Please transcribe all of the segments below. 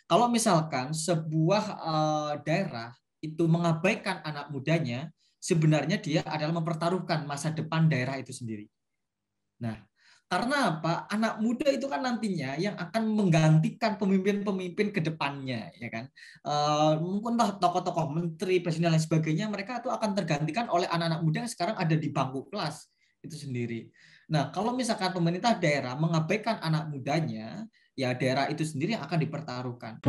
Kalau misalkan sebuah daerah itu mengabaikan anak mudanya, sebenarnya dia adalah mempertaruhkan masa depan daerah itu sendiri. Nah, karena apa? Anak muda itu kan nantinya yang akan menggantikan pemimpin-pemimpin ke depannya, ya kan? Mungkin tokoh-tokoh menteri, presiden dan lain sebagainya, mereka itu akan tergantikan oleh anak-anak muda yang sekarang ada di bangku kelas itu sendiri. Nah, kalau misalkan pemerintah daerah mengabaikan anak mudanya, ya daerah itu sendiri yang akan dipertaruhkan.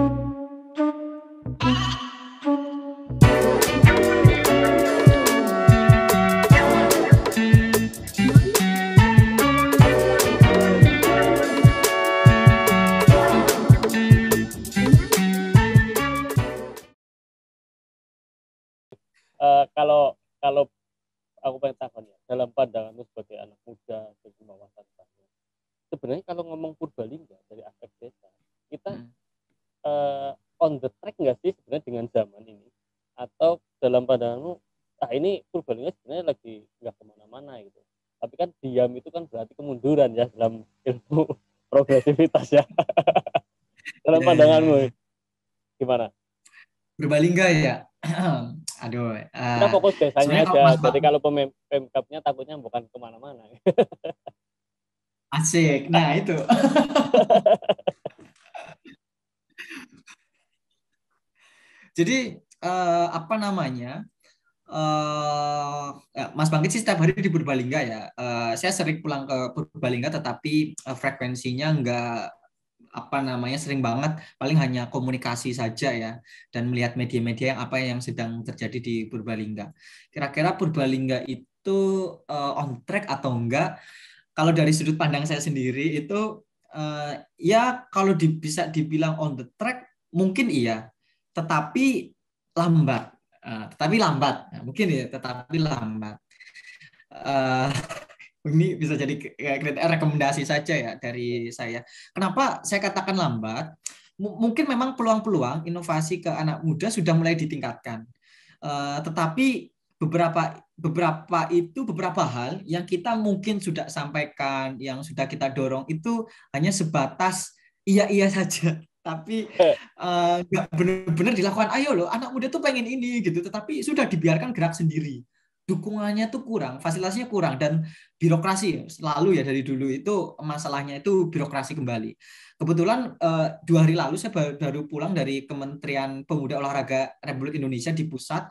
Kalau kalau aku pengen tanya dalam pandanganmu sebagai anak muda sebagai wawasan banyak, sebenarnya kalau ngomong Purbalingga dari aspek desa kita on the track nggak sih sebenarnya dengan zaman ini, atau dalam pandanganmu ini Purbalingga sebenarnya lagi nggak kemana-mana gitu, tapi kan diam itu kan berarti kemunduran ya dalam ilmu progresivitas ya. Dalam pandanganmu gimana? Purbalingga ya. Aduh, Kita fokus desanya sebenarnya kalau aja. Mas Jadi kalau pemkapnya takutnya bukan kemana-mana. asik. Nah, itu. Jadi apa namanya? Mas Bangkit sih setiap hari di Purbalingga ya. Saya sering pulang ke Purbalingga, tetapi frekuensinya nggak apa namanya sering banget. Paling hanya komunikasi saja ya, dan melihat media-media yang apa yang sedang terjadi di Purbalingga. Kira-kira Purbalingga itu on track atau enggak? Kalau dari sudut pandang saya sendiri itu ya kalau bisa dibilang on the track mungkin iya, tetapi lambat. Tetapi lambat, nah, mungkin ya, tetapi lambat. Uh, ini bisa jadi rekomendasi saja ya dari saya. Kenapa saya katakan lambat? Mungkin memang peluang-peluang inovasi ke anak muda sudah mulai ditingkatkan. Tetapi beberapa hal yang kita mungkin sudah sampaikan, yang sudah kita dorong itu hanya sebatas iya saja, tapi nggak benar-benar dilakukan. Ayo loh, anak muda tuh pengen ini gitu, tetapi sudah dibiarkan gerak sendiri. Dukungannya tuh kurang, fasilitasnya kurang, dan birokrasi selalu ya dari dulu itu masalahnya itu birokrasi kembali. Kebetulan 2 hari lalu saya baru pulang dari Kementerian Pemuda Olahraga Republik Indonesia di pusat.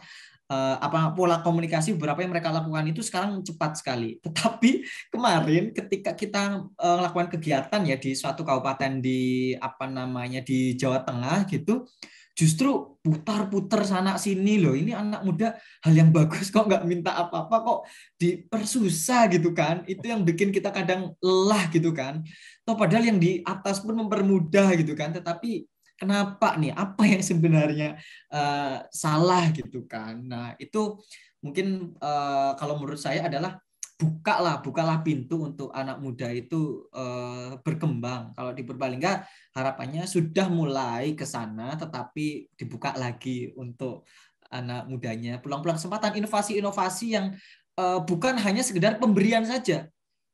Pola komunikasi beberapa yang mereka lakukan itu sekarang cepat sekali. Tetapi kemarin ketika kita melakukan kegiatan ya di suatu kabupaten di apa namanya di Jawa Tengah gitu, justru putar-putar sana sini loh. Ini anak muda hal yang bagus kok nggak minta apa-apa, kok dipersusah gitu kan. Itu yang bikin kita kadang lelah gitu kan. Toh padahal yang di atas pun mempermudah gitu kan. Tetapi kenapa nih? Apa yang sebenarnya salah gitu kan? Nah itu mungkin kalau menurut saya adalah bukalah pintu untuk anak muda itu berkembang. Kalau di Purbalingga harapannya sudah mulai ke sana, tetapi dibuka lagi untuk anak mudanya, peluang-peluang kesempatan, inovasi-inovasi yang bukan hanya sekedar pemberian saja,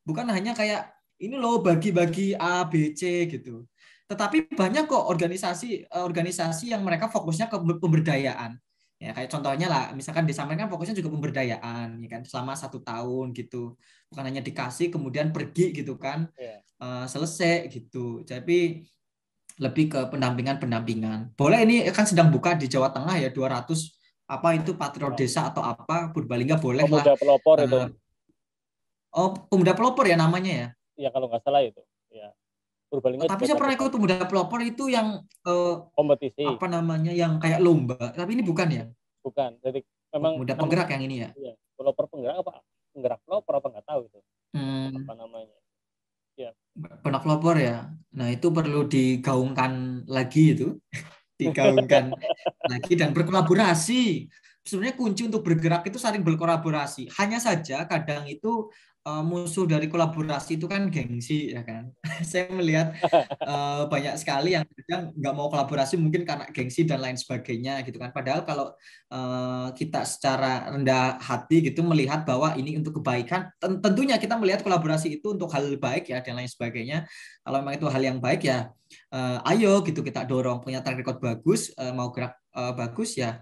bukan hanya kayak ini loh bagi-bagi A, B, C gitu. Tetapi banyak kok organisasi yang mereka fokusnya ke pemberdayaan. Ya kayak contohnya lah, misalkan disampaikan fokusnya juga pemberdayaan, ya kan selama 1 tahun gitu, bukan hanya dikasih kemudian pergi gitu kan, selesai gitu. Tapi lebih ke pendampingan. Boleh, ini kan sedang buka di Jawa Tengah ya 200 apa itu Patriot Desa atau apa Purbalingga, boleh lah. Pemuda pelopor itu. Pemuda pelopor ya namanya ya. Ya kalau nggak salah itu. Ya. Purbalingga Tapi saya pernah ikut pemuda pelopor itu yang kompetisi. Apa namanya yang kayak lomba. Tapi ini bukan ya? Bukan. Jadi memang Pemuda penggerak yang ini ya. Iya, pelopor penggerak apa? Penggerak pelopor apa nggak tahu itu. Apa namanya? Ya. Pemuda pelopor ya. Nah, itu perlu digaungkan lagi itu. Digaungkan lagi dan berkolaborasi. Sebenarnya kunci untuk bergerak itu saling berkolaborasi. Hanya saja kadang itu musuh dari kolaborasi itu kan gengsi ya kan. Saya melihat banyak sekali yang kadang nggak mau kolaborasi mungkin karena gengsi dan lain sebagainya gitu kan. Padahal kalau kita secara rendah hati gitu melihat bahwa ini untuk kebaikan, tentunya kita melihat kolaborasi itu untuk hal baik ya dan lain sebagainya. Kalau memang itu hal yang baik ya, ayo gitu kita dorong, punya track record bagus, mau gerak bagus ya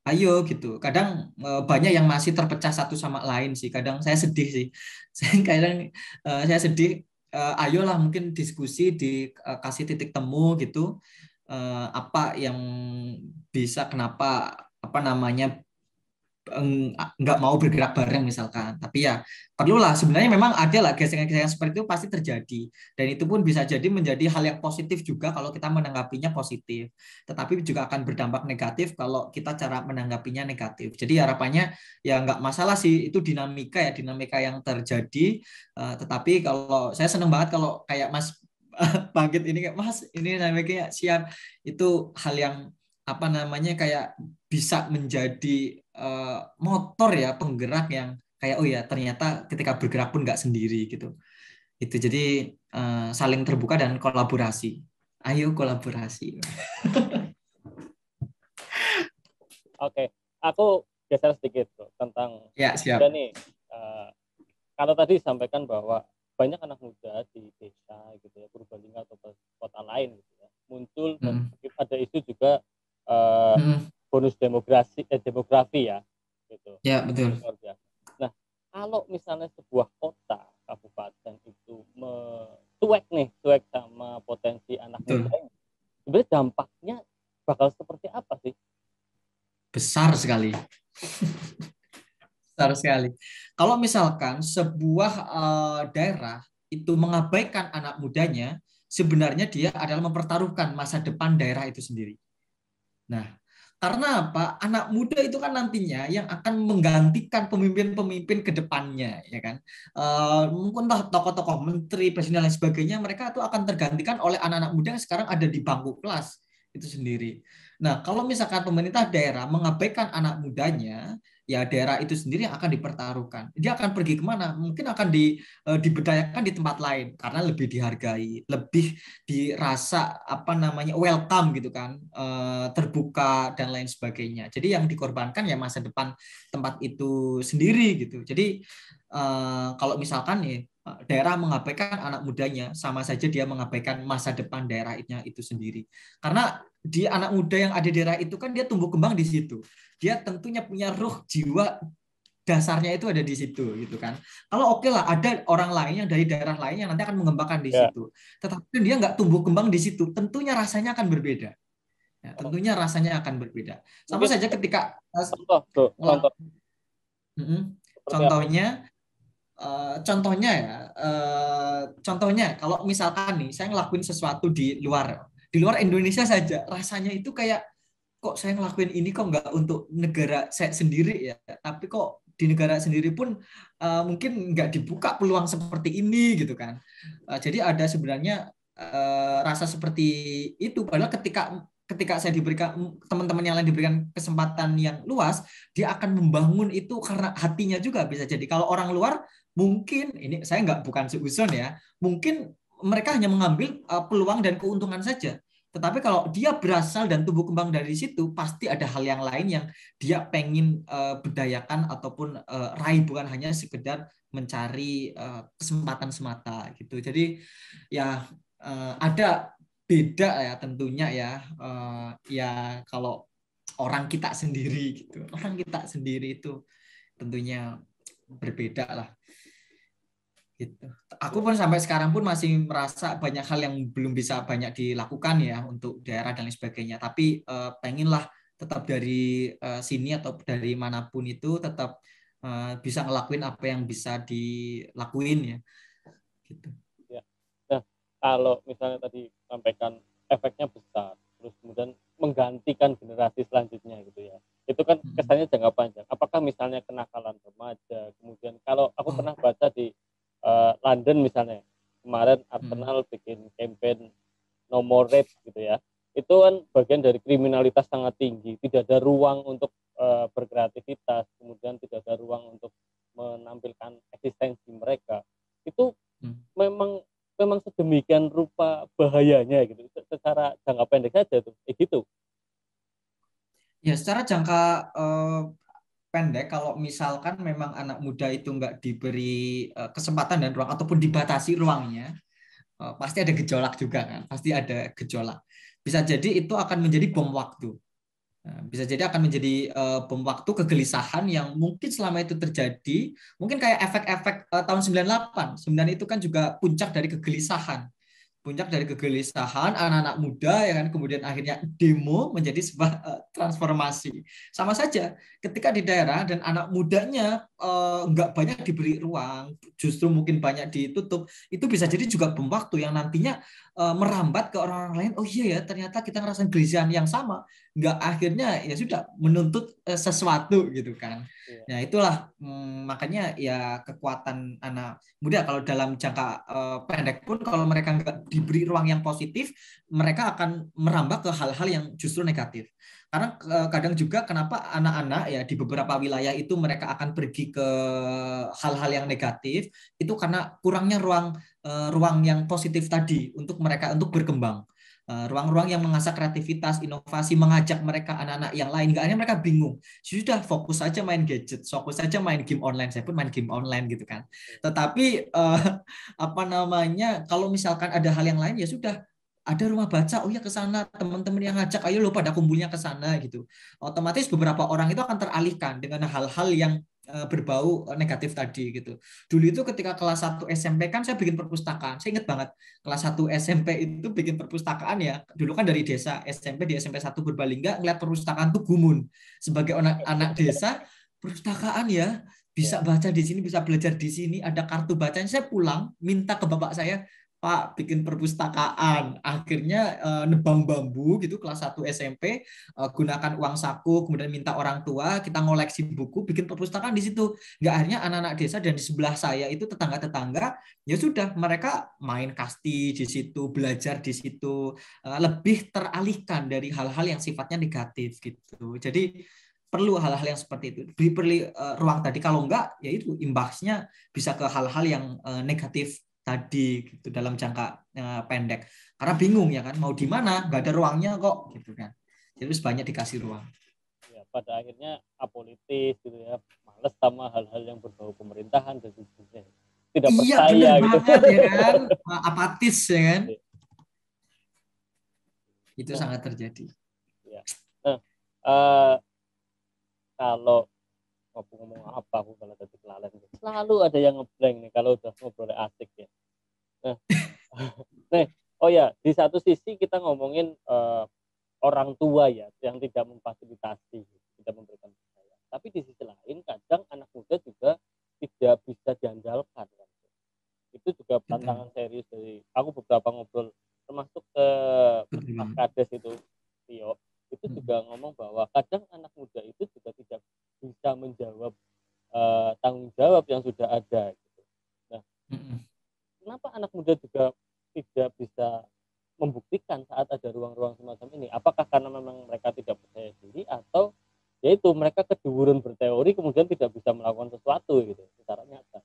ayo gitu. Kadang banyak yang masih terpecah satu sama lain sih. Kadang saya sedih sih. Kadang saya sedih. Ayolah mungkin diskusi dikasih titik temu gitu. Apa yang bisa kenapa apa namanya nggak mau bergerak bareng misalkan. Tapi ya perlulah sebenarnya memang ada lah gesekan-gesekan seperti itu pasti terjadi. Dan itu pun bisa jadi menjadi hal yang positif juga kalau kita menanggapinya positif. Tetapi juga akan berdampak negatif kalau kita cara menanggapinya negatif. Jadi harapannya ya nggak masalah sih itu dinamika yang terjadi. Tetapi kalau saya seneng banget kalau kayak Mas Bangkit ini kayak Mas ini namanya siap itu hal yang apa namanya kayak bisa menjadi motor ya penggerak yang kayak oh ya ternyata ketika bergerak pun nggak sendiri gitu itu jadi saling terbuka dan kolaborasi ayo kolaborasi. Oke, aku geser sedikit tuh, tentang Ya muda siap. nih. Kalau tadi disampaikan bahwa banyak anak muda di desa gitu ya, Purbalingga atau kota lain gitu ya, muncul dan Hmm. ada isu juga uh, Hmm. bonus demografi ya, gitu. Ya betul. Itu luar biasa. Nah, kalau misalnya sebuah kota, kabupaten itu cuek sama potensi anak muda, Betul. sebenarnya dampaknya bakal seperti apa sih? Besar sekali. Besar sekali. Kalau misalkan sebuah daerah itu mengabaikan anak mudanya, sebenarnya dia adalah mempertaruhkan masa depan daerah itu sendiri. Nah, karena apa? Anak muda itu kan nantinya yang akan menggantikan pemimpin-pemimpin ke depannya, ya kan? Mungkin tokoh-tokoh menteri, presiden dan lain sebagainya, mereka itu akan tergantikan oleh anak-anak muda yang sekarang ada di bangku kelas itu sendiri. Nah, kalau misalkan pemerintah daerah mengabaikan anak mudanya, ya daerah itu sendiri yang akan dipertaruhkan. Dia akan pergi kemana? Mungkin akan diberdayakan di tempat lain karena lebih dihargai, lebih dirasa apa namanya welcome gitu kan, terbuka dan lain sebagainya. Jadi yang dikorbankan ya masa depan tempat itu sendiri gitu. Jadi kalau misalkan nih daerah mengabaikan anak mudanya, sama saja dia mengabaikan masa depan daerahnya itu sendiri. Karena di anak muda yang ada di daerah itu kan dia tumbuh kembang di situ. Dia tentunya punya ruh jiwa dasarnya itu ada di situ gitu kan. Kalau oke lah ada orang lain yang dari daerah lain yang nanti akan mengembangkan di Ya, situ. Tetapi dia nggak tumbuh kembang di situ, tentunya rasanya akan berbeda. Ya, oh, tentunya rasanya akan berbeda. Sama mungkin saja ketika contoh, bro, contoh seperti apa? contohnya contohnya ya contohnya kalau misalkan nih saya ngelakuin sesuatu di luar Indonesia saja rasanya itu kayak kok saya ngelakuin ini kok nggak untuk negara saya sendiri ya, tapi kok di negara sendiri pun mungkin nggak dibuka peluang seperti ini gitu kan. Jadi ada sebenarnya rasa seperti itu. Padahal ketika ketika saya diberikan teman-teman yang lain diberikan kesempatan yang luas, dia akan membangun itu karena hatinya juga bisa jadi. Kalau orang luar mungkin ini saya nggak bukan seuzon ya, mungkin mereka hanya mengambil peluang dan keuntungan saja. Tetapi kalau dia berasal dan tumbuh kembang dari situ, pasti ada hal yang lain yang dia pengen berdayakan ataupun raih, bukan hanya sekedar mencari kesempatan semata gitu. Jadi ya ada beda ya tentunya ya. Ya kalau orang kita sendiri gitu, orang kita sendiri itu tentunya berbeda lah gitu. Aku Ya, pun sampai sekarang pun masih merasa banyak hal yang belum bisa banyak dilakukan ya untuk daerah dan lain sebagainya. Tapi pengenlah tetap dari sini atau dari manapun itu tetap bisa ngelakuin apa yang bisa dilakuin ya. Gitu. ya. Nah, kalau misalnya tadi sampaikan efeknya besar, terus kemudian menggantikan generasi selanjutnya gitu ya. Itu kan kesannya jangka panjang. Apakah misalnya kenakalan remaja, kemudian kalau aku Oh. pernah baca di London misalnya, kemarin Hmm. Arsenal bikin campaign no more rape gitu ya. Itu kan bagian dari kriminalitas sangat tinggi, tidak ada ruang untuk berkreativitas, kemudian tidak ada ruang untuk menampilkan eksistensi mereka sedemikian rupa bahayanya gitu secara jangka pendek saja tuh gitu. Ya, secara jangka pendek, kalau misalkan memang anak muda itu nggak diberi kesempatan dan ruang ataupun dibatasi ruangnya, pasti ada gejolak juga kan, pasti ada gejolak. Bisa jadi itu akan menjadi bom waktu. Nah, bisa jadi akan menjadi bom waktu kegelisahan yang mungkin selama itu terjadi, mungkin kayak efek-efek tahun 98. 98 itu kan juga puncak dari kegelisahan. Puncak dari kegelisahan anak-anak muda ya kan, kemudian akhirnya demo menjadi sebuah transformasi. Sama saja ketika di daerah dan anak mudanya nggak banyak diberi ruang, justru mungkin banyak ditutup, itu bisa jadi juga bom waktu yang nantinya merambat ke orang-orang lain. Oh iya ya, ternyata kita ngerasain kegelisahan yang sama, nggak akhirnya ya sudah menuntut sesuatu gitu kan. Iya. Nah itulah makanya ya kekuatan anak muda kalau dalam jangka pendek pun kalau mereka nggak diberi ruang yang positif, mereka akan merambah ke hal-hal yang justru negatif. Karena kadang juga kenapa anak-anak ya di beberapa wilayah itu mereka akan pergi ke hal-hal yang negatif, itu karena kurangnya ruang yang positif tadi untuk mereka untuk berkembang. Ruang-ruang yang mengasah kreativitas, inovasi, mengajak mereka anak-anak yang lain. Nggak hanya mereka bingung, sudah fokus saja main gadget, fokus saja main game online. Saya pun main game online gitu kan. Tetapi apa namanya, kalau misalkan ada hal yang lain ya sudah, ada rumah baca, oh ya ke sana, teman-teman yang ngajak, ayo lo pada kumpulnya ke sana gitu. Otomatis beberapa orang itu akan teralihkan dengan hal-hal yang berbau negatif tadi gitu. Dulu itu ketika kelas 1 SMP kan saya bikin perpustakaan. Saya ingat banget kelas 1 SMP itu bikin perpustakaan ya. Dulu kan dari desa, SMP di SMP 1 Purbalingga ngeliat perpustakaan tuh gumun. Sebagai anak desa, perpustakaan ya bisa baca di sini, bisa belajar di sini, ada kartu bacanya. Saya pulang minta ke bapak saya, Pak, bikin perpustakaan. Akhirnya nebang bambu gitu kelas 1 SMP, gunakan uang saku, kemudian minta orang tua, kita ngoleksi buku, bikin perpustakaan di situ. Nggak hanya anak-anak desa dan di sebelah saya itu tetangga-tetangga, ya sudah mereka main kasti di situ, belajar di situ, lebih teralihkan dari hal-hal yang sifatnya negatif gitu. Jadi perlu hal-hal yang seperti itu, beri ruang tadi. Kalau enggak, ya itu imbasnya bisa ke hal-hal yang negatif tadi gitu dalam jangka pendek. Karena bingung ya kan, mau di mana, nggak ada ruangnya kok gitu kan. Jadi harus banyak dikasih ruang. Ya, pada akhirnya apolitis gitu ya, males sama hal-hal yang berbau pemerintahan dan sebagainya. Tidak Iya percaya bener gitu. banget ya kan, apatis ya kan. Itu Nah, sangat terjadi. ya. Nah, uh, kalau ngomong apa aku kalau tadi kelalen selalu ada yang ngeblank nih kalau udah ngobrol asik ya. Nah, nih, oh ya, di satu sisi kita ngomongin orang tua ya yang tidak memfasilitasi, tidak memberikan percaya. Tapi di sisi lain kadang anak muda juga tidak bisa diandalkan kan. Itu juga tantangan serius dari aku beberapa ngobrol termasuk ke Pak Kades itu Tio itu juga ngomong bahwa kadang anak muda itu juga tidak bisa menjawab tanggung jawab yang sudah ada gitu. Nah, kenapa anak muda juga tidak bisa membuktikan saat ada ruang-ruang semacam ini? Apakah karena memang mereka tidak percaya diri atau yaitu mereka keduduran berteori kemudian tidak bisa melakukan sesuatu gitu secara nyata?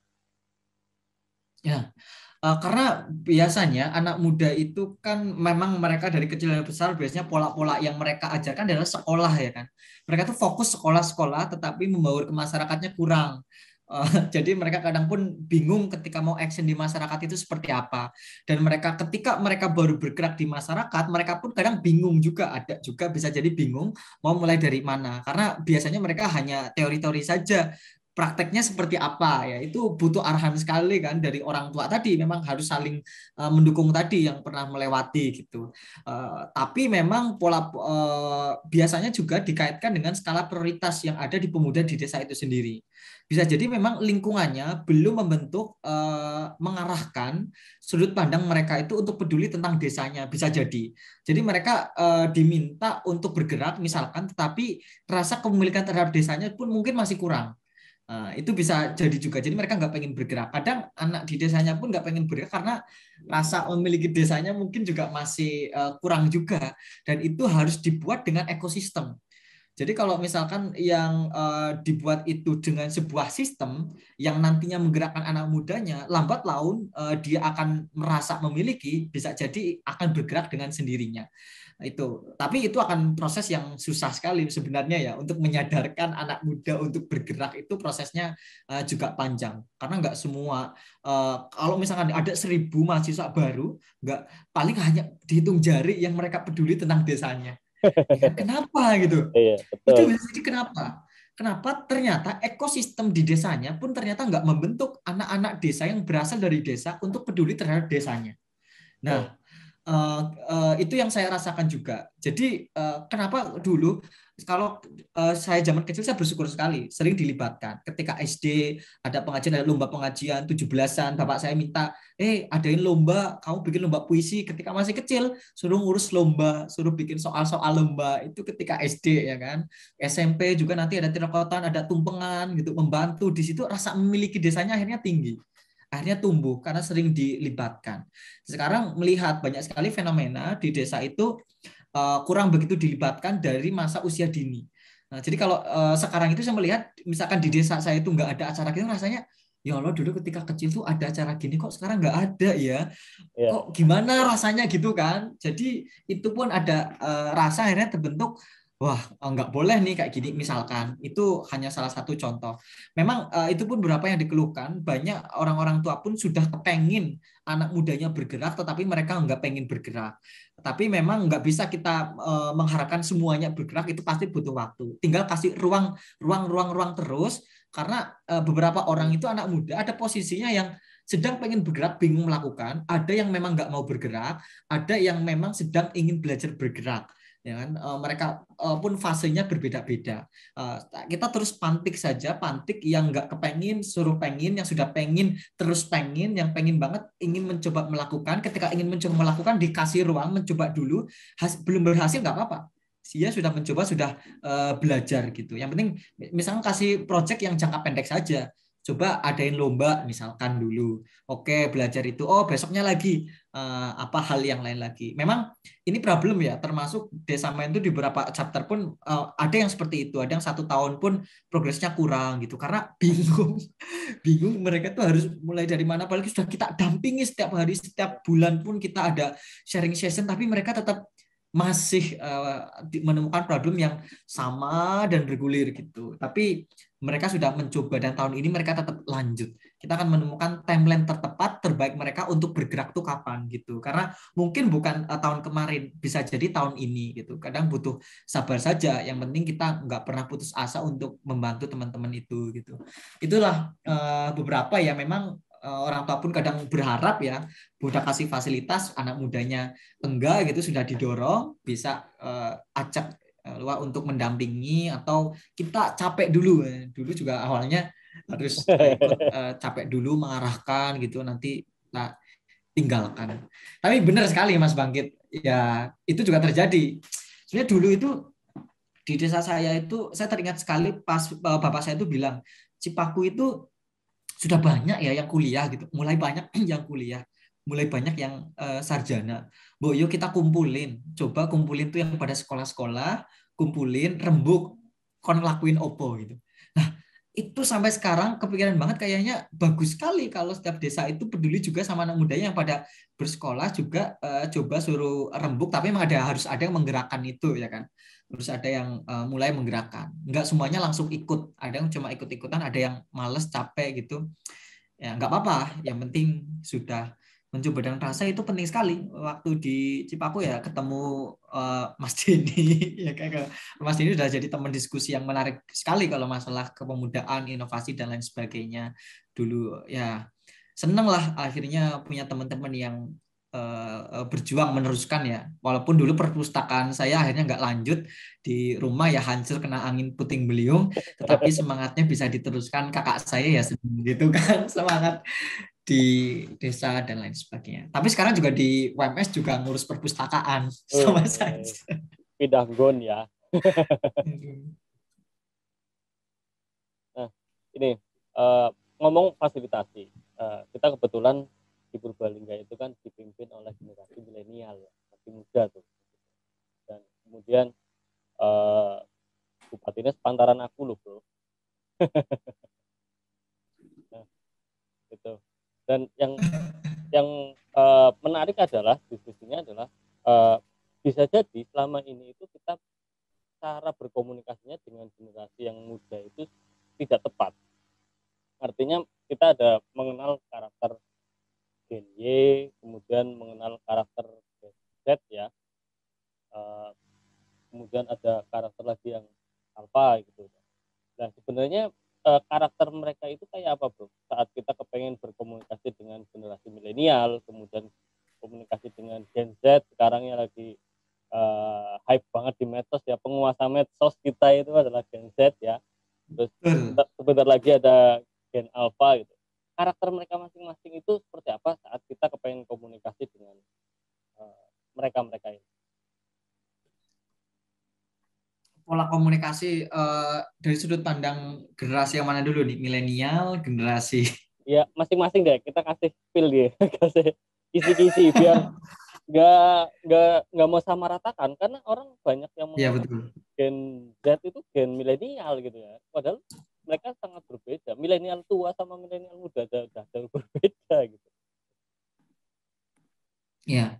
Ya, karena biasanya anak muda itu kan memang mereka dari kecil dan besar biasanya pola-pola yang mereka ajarkan adalah sekolah ya kan. Mereka tuh fokus sekolah-sekolah tetapi membaur ke masyarakatnya kurang. Jadi mereka kadang pun bingung ketika mau action di masyarakat itu seperti apa. Dan mereka ketika mereka baru bergerak di masyarakat, mereka pun kadang bingung juga. Ada juga bisa jadi bingung mau mulai dari mana. Karena biasanya mereka hanya teori-teori saja, prakteknya seperti apa ya, itu butuh arahan sekali kan dari orang tua tadi, memang harus saling mendukung tadi yang pernah melewati gitu. Tapi memang pola biasanya juga dikaitkan dengan skala prioritas yang ada di pemuda di desa itu sendiri. Bisa jadi memang lingkungannya belum membentuk mengarahkan sudut pandang mereka itu untuk peduli tentang desanya, bisa jadi. Jadi mereka diminta untuk bergerak misalkan, tetapi rasa kepemilikan terhadap desanya pun mungkin masih kurang. Itu bisa jadi juga. Jadi mereka nggak pengen bergerak. Kadang anak di desanya pun nggak pengen bergerak karena rasa memiliki desanya mungkin juga masih kurang juga. Dan itu harus dibuat dengan ekosistem. Jadi kalau misalkan yang dibuat itu dengan sebuah sistem yang nantinya menggerakkan anak mudanya, lambat laun dia akan merasa memiliki, bisa jadi akan bergerak dengan sendirinya. Itu, tapi itu akan proses yang susah sekali sebenarnya ya, untuk menyadarkan anak muda untuk bergerak itu prosesnya juga panjang, karena nggak semua, kalau misalkan ada 1.000 mahasiswa baru, nggak, paling hanya dihitung jari yang mereka peduli tentang desanya, ya kan? Kenapa gitu? Iya, Itu betul. bisa jadi kenapa? Kenapa ternyata ekosistem di desanya pun ternyata nggak membentuk anak-anak desa yang berasal dari desa untuk peduli terhadap desanya. Betul. Nah, itu yang saya rasakan juga. Jadi kenapa dulu kalau saya zaman kecil, saya bersyukur sekali sering dilibatkan. Ketika SD ada pengajian, ada lomba pengajian 17-an, bapak saya minta, adain lomba, kamu bikin lomba puisi ketika masih kecil, suruh ngurus lomba, suruh bikin soal-soal lomba, itu ketika SD ya kan. SMP juga nanti ada tirokotan, ada tumpengan gitu, membantu di situ, rasa memiliki desanya akhirnya tinggi, akhirnya tumbuh karena sering dilibatkan. Sekarang melihat banyak sekali fenomena di desa itu kurang begitu dilibatkan dari masa usia dini. Nah, jadi kalau sekarang itu saya melihat, misalkan di desa saya itu nggak ada acara gitu, rasanya ya Allah, dulu ketika kecil tuh ada acara gini, kok sekarang nggak ada ya, Iya. kok gimana rasanya gitu kan. Jadi itu pun ada rasa akhirnya terbentuk, wah nggak boleh nih kayak gini misalkan. Itu hanya salah satu contoh. Memang itu pun beberapa yang dikeluhkan, banyak orang-orang tua pun sudah kepengin anak mudanya bergerak, tetapi mereka nggak pengen bergerak. Tapi memang nggak bisa kita mengharapkan semuanya bergerak, itu pasti butuh waktu. Tinggal kasih ruang terus, karena beberapa orang itu anak muda ada posisinya yang sedang pengen bergerak, bingung melakukan, ada yang memang nggak mau bergerak, ada yang memang sedang ingin belajar bergerak, ya kan. Mereka pun fasenya berbeda-beda. Kita terus pantik saja, pantik yang nggak kepengin suruh pengen, yang sudah pengen terus pengen, yang pengen banget ingin mencoba melakukan. Ketika ingin mencoba melakukan, dikasih ruang mencoba dulu, belum berhasil nggak apa-apa, dia sudah mencoba, sudah belajar gitu. Yang penting misalnya kasih project yang jangka pendek saja, coba adain lomba misalkan dulu, oke belajar itu, oh besoknya lagi apa hal yang lain lagi. Memang ini problem ya, termasuk desa main itu di beberapa chapter pun ada yang seperti itu, ada yang 1 tahun pun progresnya kurang gitu, karena bingung. Bingung mereka tuh harus mulai dari mana, apalagi sudah kita dampingi setiap hari, setiap bulan pun kita ada sharing session, tapi mereka tetap masih menemukan problem yang sama dan bergulir gitu. Tapi mereka sudah mencoba dan tahun ini mereka tetap lanjut. Kita akan menemukan timeline tertepat terbaik mereka untuk bergerak tuh kapan gitu. Karena mungkin bukan tahun kemarin, bisa jadi tahun ini gitu. Kadang butuh sabar saja. Yang penting kita nggak pernah putus asa untuk membantu teman-teman itu gitu. Itulah beberapa ya, memang orang tua pun kadang berharap ya, udah kasih fasilitas, anak mudanya enggak gitu, sudah didorong bisa acak luar untuk mendampingi, atau kita capek dulu. Dulu juga awalnya harus ikut capek dulu mengarahkan gitu, nanti kita tinggalkan. Tapi benar sekali Mas Bangkit, ya itu juga terjadi. Sebenarnya dulu itu di desa saya itu, saya teringat sekali pas bapak saya itu bilang, Cipaku itu sudah banyak ya yang kuliah gitu, mulai banyak yang kuliah, mulai banyak yang sarjana. Bu, yuk kita kumpulin, coba kumpulin tuh yang pada sekolah-sekolah, kumpulin rembuk, kon lakuin opo gitu. Nah, itu sampai sekarang kepikiran banget, kayaknya bagus sekali kalau setiap desa itu peduli juga sama anak mudanya yang pada bersekolah juga, coba suruh rembuk, tapi memang harus ada yang menggerakkan itu ya kan. Terus ada yang mulai menggerakkan. Enggak semuanya langsung ikut, ada yang cuma ikut-ikutan, ada yang males, capek gitu. Ya nggak apa-apa, yang penting sudah mencoba dan rasa itu penting sekali. Waktu di Cipaku ya ketemu Mas Denny, ya kayak Mas Denny udah jadi teman diskusi yang menarik sekali kalau masalah kepemudaan, inovasi dan lain sebagainya. Dulu ya seneng lah akhirnya punya teman-teman yang berjuang meneruskan ya. Walaupun dulu perpustakaan saya akhirnya nggak lanjut, di rumah ya hancur kena angin puting beliung, tetapi semangatnya bisa diteruskan kakak saya ya, gitu kan, semangat di desa dan lain sebagainya. Tapi sekarang juga di UMS juga ngurus perpustakaan sama Wih, saja. pindah gon ya. Nah, ini ngomong fasilitasi. Kita kebetulan di Purbalingga itu kan dipimpin oleh generasi milenial ya, masih muda tuh. Dan kemudian bupatinya sepantaran aku loh bro. Nah, itu. Dan yang menarik adalah diskusinya adalah bisa jadi selama ini itu kita cara berkomunikasinya dengan generasi yang muda itu tidak tepat. Artinya kita ada mengenal karakter Gen Y, kemudian mengenal karakter Gen Z ya, kemudian ada karakter lagi yang alpha gitu. Nah sebenarnya karakter mereka itu kayak apa bro? Saat kita kepengen berkomunikasi dengan generasi milenial, kemudian komunikasi dengan Gen Z, sekarang yang lagi hype banget di medsos ya, penguasa medsos kita itu adalah Gen Z ya. Terus sebentar lagi ada Gen Alpha gitu. Karakter mereka masing-masing itu seperti apa saat kita kepengen komunikasi dengan mereka-mereka ini? Pola komunikasi dari sudut pandang generasi yang mana dulu nih? Milenial, generasi Ya masing-masing deh, kita kasih feel dia, kasih kisi-kisi biar nggak mau sama ratakan, karena orang banyak yang ya menganggap betul. Gen Z itu gen milenial gitu ya, padahal mereka sangat berbeda. Milenial tua sama milenial muda jauh berbeda gitu. Ya.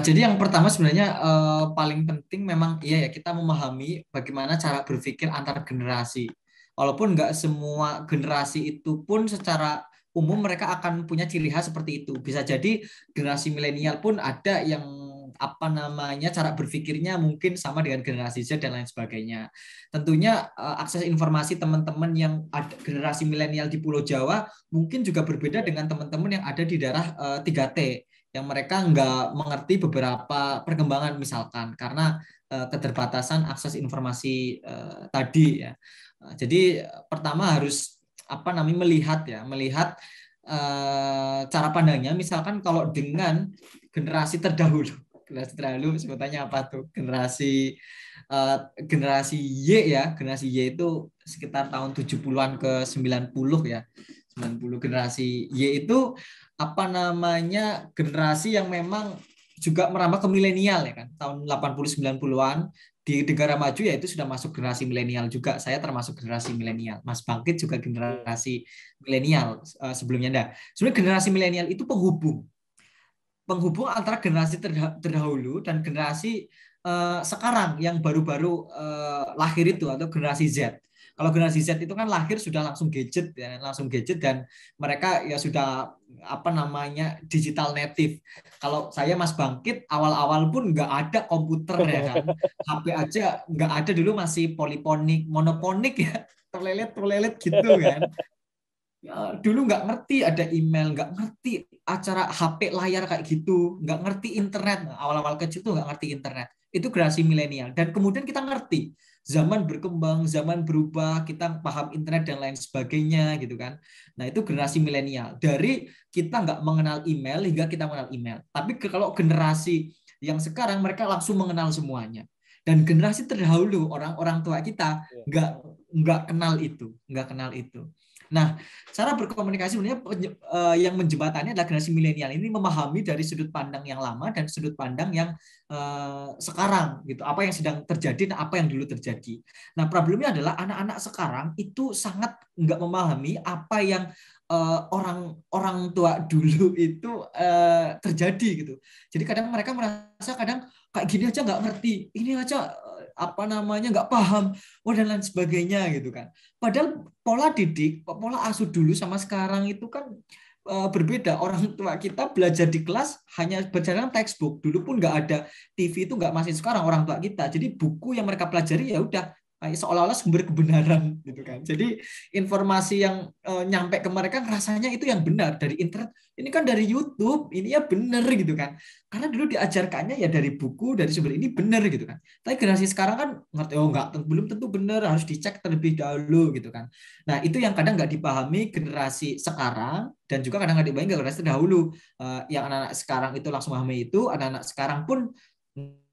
Jadi yang pertama sebenarnya paling penting memang iya ya kita memahami bagaimana cara berpikir antar generasi. Walaupun nggak semua generasi itu pun secara umum mereka akan punya ciri khas seperti itu. Bisa jadi generasi milenial pun ada yang apa namanya cara berpikirnya mungkin sama dengan generasi Z dan lain sebagainya. Tentunya akses informasi teman-teman yang ada generasi milenial di Pulau Jawa mungkin juga berbeda dengan teman-teman yang ada di daerah 3T yang mereka nggak mengerti beberapa perkembangan misalkan karena keterbatasan akses informasi tadi ya. Jadi pertama harus apa namanya melihat cara pandangnya misalkan kalau dengan generasi terdahulu sebutannya apa tuh generasi Y ya, generasi Y itu sekitar tahun 70-an ke 90 ya. 90 generasi Y itu apa namanya generasi yang memang juga merambah ke milenial ya kan tahun 80 90-an di negara maju ya itu sudah masuk generasi milenial juga. Saya termasuk generasi milenial. Mas Bangkit juga generasi milenial sebelumnya. Nah, sebenarnya generasi milenial itu penghubung antara generasi terdahulu dan generasi sekarang yang baru-baru lahir itu atau generasi Z. Kalau generasi Z itu kan lahir sudah langsung gadget ya, langsung gadget dan mereka ya sudah apa namanya digital native. Kalau saya Mas Bangkit awal-awal pun nggak ada komputer ya kan, HP aja nggak ada dulu masih poliponik, monoponik ya, terlelet gitu kan. Ya, dulu nggak ngerti ada email, nggak ngerti acara HP layar kayak gitu, nggak ngerti internet. Nah, awal-awal kecil tuh nggak ngerti internet. Itu generasi milenial. Dan kemudian kita ngerti zaman berkembang, zaman berubah, kita paham internet dan lain sebagainya gitu kan. Nah itu generasi milenial. Dari kita nggak mengenal email hingga kita mengenal email. Tapi kalau generasi yang sekarang mereka langsung mengenal semuanya. Dan generasi terdahulu orang-orang tua kita nggak kenal itu, nggak kenal itu. Nah, cara berkomunikasi sebenarnya yang menjembatani adalah generasi milenial ini memahami dari sudut pandang yang lama dan sudut pandang yang sekarang gitu. Apa yang sedang terjadi dan apa yang dulu terjadi. Nah, problemnya adalah anak-anak sekarang itu sangat nggak memahami apa yang orang tua dulu itu terjadi gitu. Jadi kadang mereka merasa kadang kayak gini aja nggak ngerti, ini aja apa namanya nggak paham, dan lain sebagainya gitu kan. Padahal pola didik, pola asuh dulu sama sekarang itu kan berbeda. Orang tua kita belajar di kelas hanya berdasarkan textbook. Dulu pun nggak ada TV itu nggak masih sekarang orang tua kita. Jadi buku yang mereka pelajari ya udah seolah-olah sumber kebenaran gitu kan. Jadi informasi yang nyampe ke mereka rasanya itu yang benar dari internet. Ini kan dari YouTube, ini ya benar gitu kan. Karena dulu diajarkannya ya dari buku, dari sumber ini benar gitu kan. Tapi generasi sekarang kan ngerti belum tentu benar, harus dicek terlebih dahulu gitu kan. Nah, itu yang kadang nggak dipahami generasi sekarang dan juga kadang nggak dipahami generasi terdahulu. Yang anak-anak sekarang itu langsung memahami itu, anak-anak sekarang pun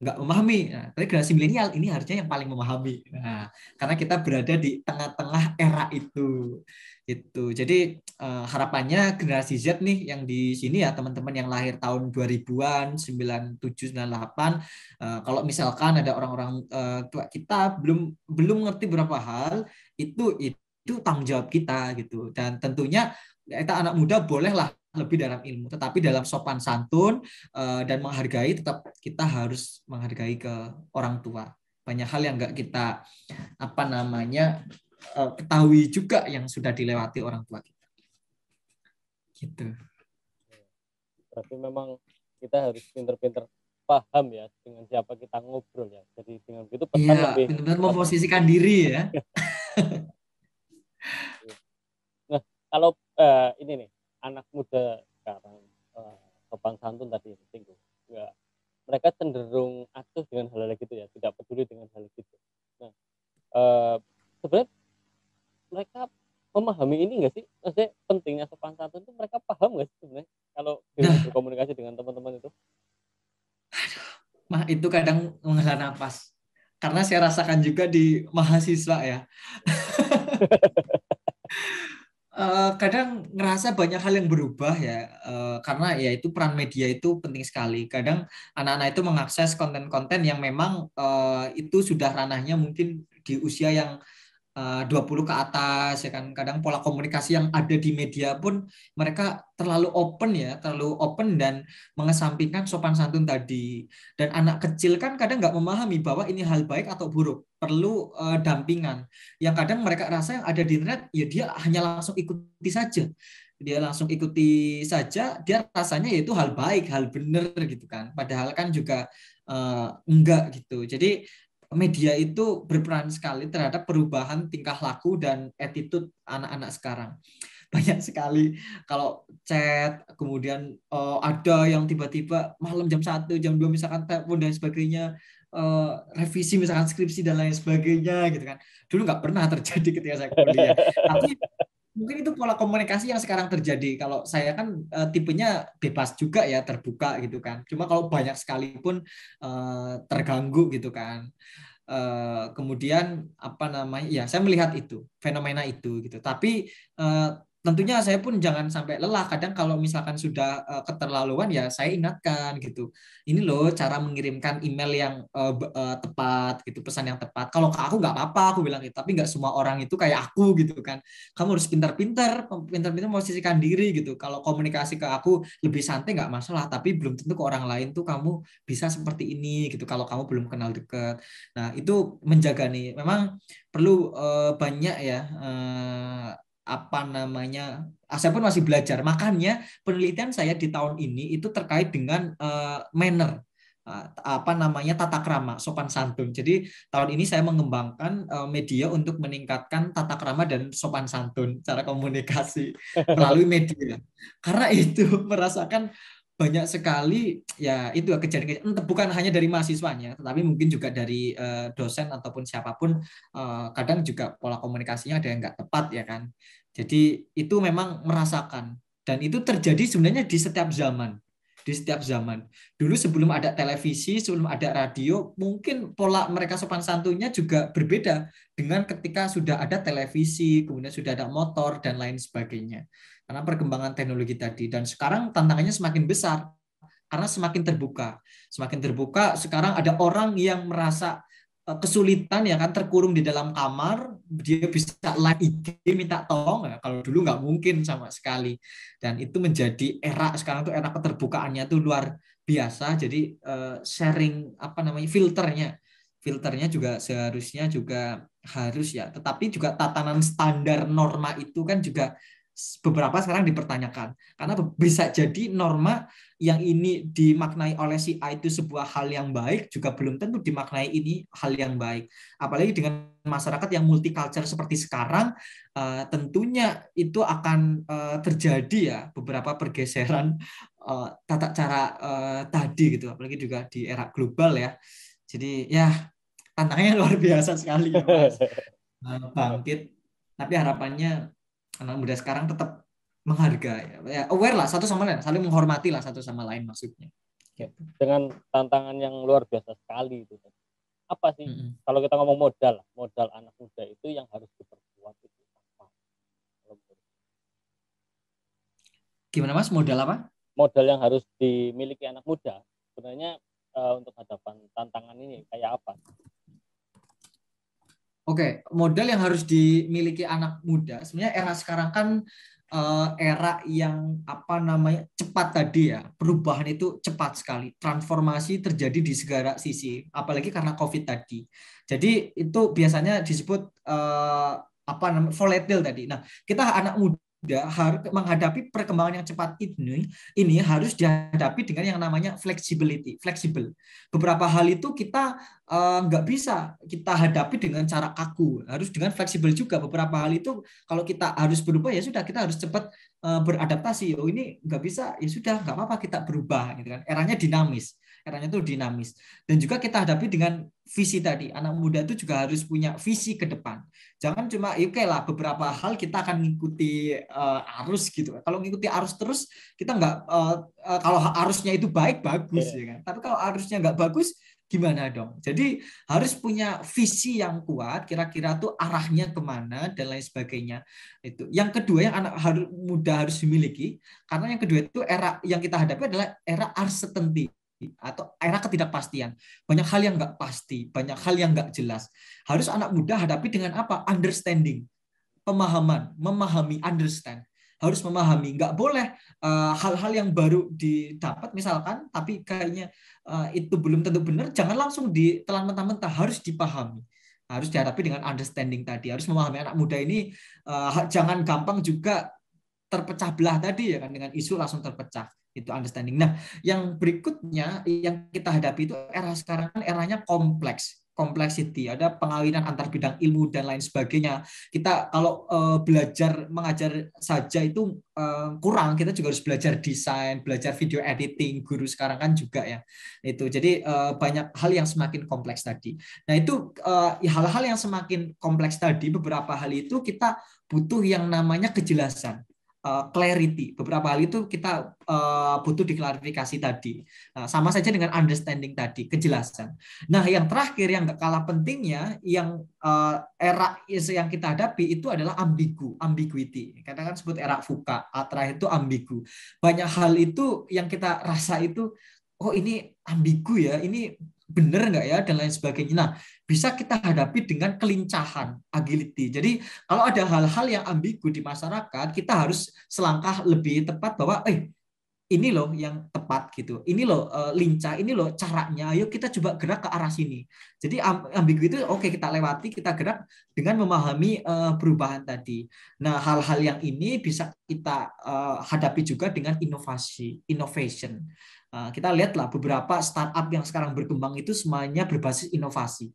nggak memahami. Nah, tapi generasi milenial ini harusnya yang paling memahami. Nah, karena kita berada di tengah-tengah era itu. Jadi harapannya generasi Z nih yang di sini ya teman-teman yang lahir tahun 2000-an, 97, 98, kalau misalkan ada orang-orang tua kita belum belum ngerti beberapa hal, itu tanggung jawab kita gitu. Dan tentunya kita anak muda bolehlah lebih dalam ilmu, tetapi dalam sopan santun dan menghargai, tetap kita harus menghargai ke orang tua. Banyak hal yang nggak kita ketahui juga yang sudah dilewati orang tua kita. Gitu. Berarti memang kita harus pinter-pinter paham ya dengan siapa kita ngobrol ya. Jadi dengan begitu pesan Iya, lebih benar-benar memposisikan diri ya. Nah, kalau ini nih anak muda sekarang sopan santun tadi singgung, ya, mereka cenderung acuh dengan hal-hal gitu ya, tidak peduli dengan hal gitu. Nah, sebenarnya mereka memahami ini nggak sih? Maksudnya pentingnya sopan santun itu mereka paham nggak sih sebenarnya kalau berkomunikasi dengan teman-teman itu? Mah itu kadang menghela nafas. Karena saya rasakan juga di mahasiswa ya. Kadang ngerasa banyak hal yang berubah ya, karena ya itu peran media itu penting sekali. Kadang anak-anak itu mengakses konten-konten yang memang itu sudah ranahnya mungkin di usia yang 20 ke atas ya kan. Kadang pola komunikasi yang ada di media pun mereka terlalu open dan mengesampingkan sopan santun tadi. Dan anak kecil kan kadang nggak memahami bahwa ini hal baik atau buruk, perlu dampingan. Yang kadang mereka rasa yang ada di internet ya dia hanya langsung ikuti saja. Dia langsung ikuti saja, dia rasanya yaitu hal baik, hal benar gitu kan. Padahal kan juga enggak gitu. Jadi media itu berperan sekali terhadap perubahan tingkah laku dan attitude anak-anak sekarang. Banyak sekali kalau chat, kemudian ada yang tiba-tiba malam jam 1, jam 2 misalkan telepon dan sebagainya, revisi misalkan skripsi dan lain sebagainya gitu kan. Dulu nggak pernah terjadi ketika saya kuliah. Tapi mungkin itu pola komunikasi yang sekarang terjadi. Kalau saya kan tipenya bebas juga ya, terbuka gitu kan. Cuma kalau banyak sekalipun terganggu gitu kan. Kemudian ya saya melihat itu fenomena itu gitu. Tapi tentunya saya pun jangan sampai lelah. Kadang kalau misalkan sudah keterlaluan ya saya ingatkan gitu. Ini loh cara mengirimkan email yang tepat gitu, pesan yang tepat. Kalau ke aku nggak apa-apa, aku bilang gitu. Tapi nggak semua orang itu kayak aku gitu kan. Kamu harus pintar-pintar memposisikan diri gitu. Kalau komunikasi ke aku lebih santai nggak masalah. Tapi belum tentu ke orang lain tuh kamu bisa seperti ini gitu. Kalau kamu belum kenal dekat. Nah, itu menjaga nih. Memang perlu banyak ya saya pun masih belajar. Makanya penelitian saya di tahun ini itu terkait dengan manner, tata krama, sopan santun. Jadi tahun ini saya mengembangkan media untuk meningkatkan tata krama dan sopan santun cara komunikasi melalui media. Karena itu merasakan banyak sekali ya itu kejadian bukan hanya dari mahasiswanya, tetapi mungkin juga dari dosen ataupun siapapun, kadang juga pola komunikasinya ada yang nggak tepat ya kan. Jadi itu memang merasakan, dan itu terjadi sebenarnya di setiap zaman. Di setiap zaman. Dulu sebelum ada televisi, sebelum ada radio, mungkin pola mereka sopan santunnya juga berbeda dengan ketika sudah ada televisi, kemudian sudah ada motor dan lain sebagainya. Karena perkembangan teknologi tadi. Dan sekarang tantangannya semakin besar karena semakin terbuka. Semakin terbuka, sekarang ada orang yang merasa kesulitan ya kan, terkurung di dalam kamar, dia bisa live IG minta tolong ya. Kalau dulu nggak mungkin sama sekali. Dan itu menjadi era sekarang tuh era keterbukaannya tuh luar biasa. Jadi sharing filternya juga seharusnya juga harus ya. Tetapi juga tatanan standar norma itu kan juga beberapa sekarang dipertanyakan. Karena bisa jadi norma yang ini dimaknai oleh si A itu sebuah hal yang baik, juga belum tentu dimaknai ini hal yang baik. Apalagi dengan masyarakat yang multicultural seperti sekarang, tentunya itu akan terjadi ya beberapa pergeseran tata cara tadi gitu. Apalagi juga di era global ya. Jadi ya tantangannya luar biasa sekali ya Mas. Bangkit. Tapi harapannya anak muda sekarang tetap menghargai, ya aware lah satu sama lain, saling menghormati lah satu sama lain maksudnya dengan tantangan yang luar biasa sekali itu. Apa sih kalau kita ngomong modal anak muda itu yang harus diperkuat itu apa? Gimana Mas, modal apa? Modal yang harus dimiliki anak muda sebenarnya untuk hadapan tantangan ini kayak apa? Oke, modal yang harus dimiliki anak muda. Sebenarnya era sekarang kan era yang apa namanya cepat tadi ya. Perubahan itu cepat sekali. Transformasi terjadi di segala sisi. Apalagi karena COVID tadi. Jadi itu biasanya disebut apa namanya volatile tadi. Nah, kita anak muda harus menghadapi perkembangan yang cepat ini harus dihadapi dengan yang namanya flexibility, fleksibel. Beberapa hal itu kita nggak bisa kita hadapi dengan cara kaku, harus dengan fleksibel juga. Beberapa hal itu kalau kita harus berubah ya sudah, kita harus cepat beradaptasi. Oh ini nggak bisa, ya sudah nggak apa-apa kita berubah gitu kan. Eranya itu dinamis. Dan juga kita hadapi dengan visi tadi. Anak muda itu juga harus punya visi ke depan. Jangan cuma oke lah beberapa hal kita akan mengikuti arus gitu. Kalau mengikuti arus terus kita nggak kalau arusnya itu baik bagus ya kan. Tapi kalau arusnya nggak bagus gimana dong? Jadi harus punya visi yang kuat, kira-kira tuh arahnya kemana dan lain sebagainya. Itu. Yang kedua yang anak muda harus dimiliki, karena yang kedua itu era yang kita hadapi adalah era uncertainty atau era ketidakpastian. Banyak hal yang nggak pasti, banyak hal yang nggak jelas. Harus anak muda hadapi dengan apa? Understanding, pemahaman, memahami, understand. Harus memahami, nggak boleh hal-hal yang baru didapat misalkan, tapi kayaknya itu belum tentu benar, jangan langsung ditelan mentah-mentah, harus dipahami. Harus dihadapi dengan understanding tadi, harus memahami. Anak muda ini jangan gampang juga terpecah belah tadi ya kan, dengan isu langsung terpecah. Itu understanding. Nah, yang berikutnya yang kita hadapi itu era sekarang kan eranya kompleks, complexity, ada pengawinan antar bidang ilmu dan lain sebagainya. Kita kalau belajar mengajar saja itu kurang, kita juga harus belajar desain, belajar video editing, guru sekarang kan juga ya. Itu. Jadi banyak hal yang semakin kompleks tadi. Nah, itu hal-hal yang semakin kompleks tadi, beberapa hal itu kita butuh yang namanya kejelasan. Clarity. Beberapa hal itu kita butuh diklarifikasi tadi. Nah, sama saja dengan understanding tadi, kejelasan. Nah, yang terakhir yang nggak kalah pentingnya, yang era yang kita hadapi itu adalah ambiguity. Kadang kan sebut era VUCA, terakhir itu ambigu. Banyak hal itu yang kita rasa itu, oh ini ambigu ya, ini benar nggak ya, dan lain sebagainya. Nah, bisa kita hadapi dengan kelincahan, agility. Jadi kalau ada hal-hal yang ambigu di masyarakat, kita harus selangkah lebih tepat bahwa ini loh yang tepat gitu. Ini loh lincah, ini loh caranya. Ayo kita coba gerak ke arah sini. Jadi ambigu itu oke, kita lewati, kita gerak dengan memahami perubahan tadi. Nah, hal-hal yang ini bisa kita hadapi juga dengan innovation. Kita lihatlah beberapa startup yang sekarang berkembang itu semuanya berbasis inovasi.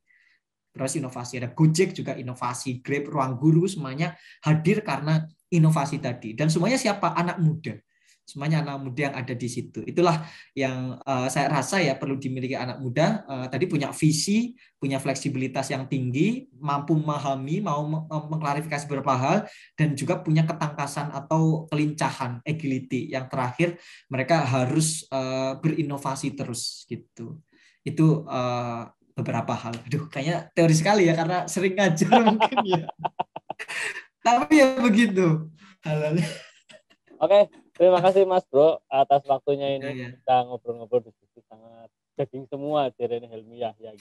Terus inovasi, ada Gojek juga inovasi, Grab, Ruang Guru, semuanya hadir karena inovasi tadi. Dan semuanya siapa? Anak muda. Semuanya anak muda yang ada di situ. Itulah yang saya rasa ya perlu dimiliki anak muda. Tadi punya visi, punya fleksibilitas yang tinggi, mampu memahami, mau mengklarifikasi beberapa hal, dan juga punya ketangkasan atau kelincahan, agility. Yang terakhir, mereka harus berinovasi terus gitu. Itu beberapa hal. Aduh, kayaknya teori sekali ya karena sering ngajar mungkin ya. Tapi ya begitu hal-halnya. Oke, terima kasih Mas Bro atas waktunya ini. Ya. Kita ngobrol-ngobrol diskusi sangat daging semua dari Helmi Yahya.